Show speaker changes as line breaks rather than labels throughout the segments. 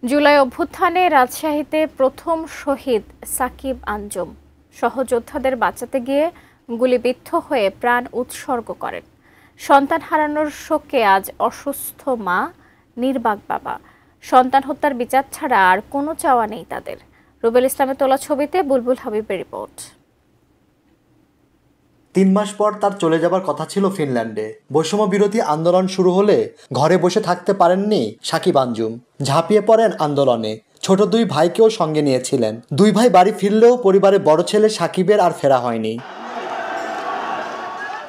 জুলাই অভ্যুত্থানে রাজশাহীতে প্রথম শহীদ সাকিব আঞ্জুম সহযোদ্ধাদের বাঁচাতে গিয়ে গুলিবিদ্ধ হয়ে প্রাণ উৎসর্গ করেন। সন্তান হারানোর শোকে আজ অসুস্থ মা, নির্বাক বাবা। সন্তান হত্যার বিচার ছাড়া আর কোনো চাওয়া নেই তাদের। রুবেল ইসলামের তোলা ছবিতে বুলবুল হাবিবের রিপোর্ট।
3 মাস পর তার চলে যাবার কথা ছিল ফিনল্যান্ডে। বৈষম্য বিরোধী আন্দোলন শুরু হলে ঘরে বসে থাকতে পারেননি সাকিব আঞ্জুম। ঝাঁপিয়ে পড়েন আন্দোলনে। ছোট 2 ভাইকেও সঙ্গে নিয়েছিলেন। 2 ভাই বাড়ি ফিরলেও পরিবারের বড় ছেলে সাকিবের আর ফেরা হয়নি।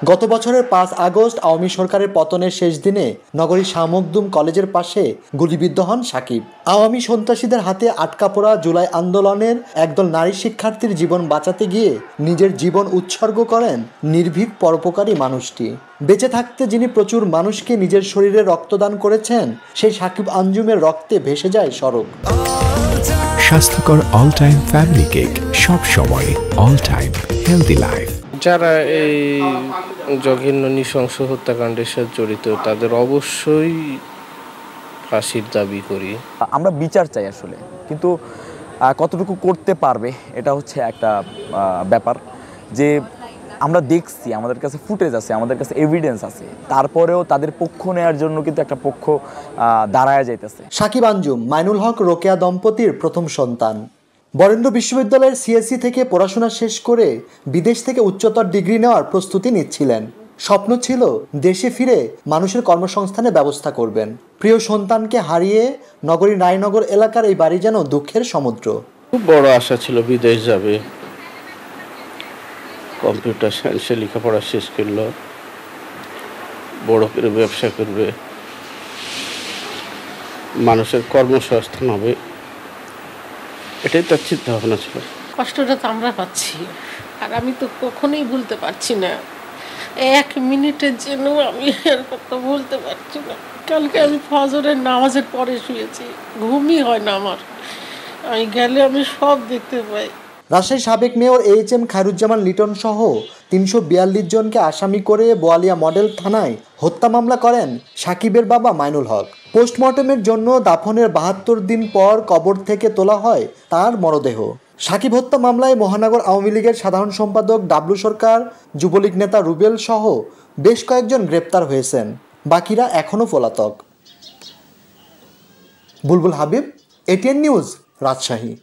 গত বছরের 5 আগস্ট আওয়ামী সরকারের পতনের শেষ দিনে নগরীর শাহ মখদুম কলেজের পাশে গুলিবিদ্ধ হন সাকিব। আওয়ামী সন্ত্রাসীদের হাতে আটকা পড়া জুলাই আন্দোলনের একদল নারী শিক্ষার্থীর জীবন বাঁচাতে গিয়ে নিজের জীবন উৎসর্গ করেন নির্ভীক পরোপকারী মানুষটি। বেঁচে থাকতে যিনি প্রচুর মানুষকে নিজের শরীরে রক্তদান করেছেন, সেই সাকিব আঞ্জুমের রক্তে ভেসে যায় সড়ক।
স্বাস্থ্যকর অল টাইম ফ্যামিলি কেক, সব সময় অল টাইম হেলদি লাইফ।
যারা এই জঘন্য নৃশংস হত্যাকাণ্ডের সাথে জড়িত তাদের অবশ্যই ফাঁসির দাবি করি।
আমরা বিচার চাই আসলে, কিন্তু কতটুকু করতে পারবে এটা হচ্ছে একটা ব্যাপার। যে আমরা দেখছি, আমাদের কাছে ফুটেজ আছে, আমাদের কাছে এভিডেন্স আছে, তারপরেও তাদের পক্ষ নেওয়ার জন্য কিন্তু একটা পক্ষ দাঁড়ায় যাইতেছে।
সাকিব আঞ্জুম মাইনুল হক রোকেয়া দম্পতির প্রথম সন্তান। বরেন্দ্র বিশ্ববিদ্যালয়ের সিএসসি থেকে পড়াশোনা শেষ করে বিদেশ থেকে উচ্চতর ডিগ্রি নেওয়ার প্রস্তুতি নিচ্ছিলেন। স্বপ্ন ছিল দেশে ফিরে মানুষের কর্মসংস্থানের ব্যবস্থা করবেন। প্রিয় সন্তানকে হারিয়ে নগরীর রায়নগর এলাকার এই বাড়ি যেন দুঃখের সমুদ্র।
খুব বড় আশা ছিল বিদেশ যাবে, কম্পিউটার সায়েন্সে লেখাপড়া শেষ করলো, বড় করে ব্যবসা করবে, মানুষের কর্মসংস্থান হবে, এটাই তার চিন্তা ভাবনা ছিল।
কষ্টটা তো আমরা পাচ্ছি, আর আমি তো কখনোই ভুলতে পারছি না। 1 মিনিটের জন্য আমি এর কথা ভুলতে পারছি না। কালকে আমি ফজরের নামাজের পরে শুয়েছি, ঘুমই হয় না আমার। আমি গেলে আমি সব দেখতে পাই।
রাজশাহীর সাবেক মেয়র এইচ.এম. খায়রুজ্জামান লিটন সহ 342 জনকে আসামি করে বোয়ালিয়া মডেল থানায় হত্যা মামলা করেন সাকিবের বাবা মাইনুল হক। পোস্টমর্টমের জন্য দাফনের 72 দিন পর কবর থেকে তোলা হয় তার মরদেহ। সাকিব হত্যা মামলায় মহানগর আওয়ামী লীগের সাধারণ সম্পাদক ডাবলু সরকার, যুবলীগ নেতা রুবেল সহ বেশ কয়েকজন গ্রেপ্তার হয়েছেন। বাকিরা এখনও পলাতক। বুলবুল হাবিব, এটিএন নিউজ, রাজশাহী।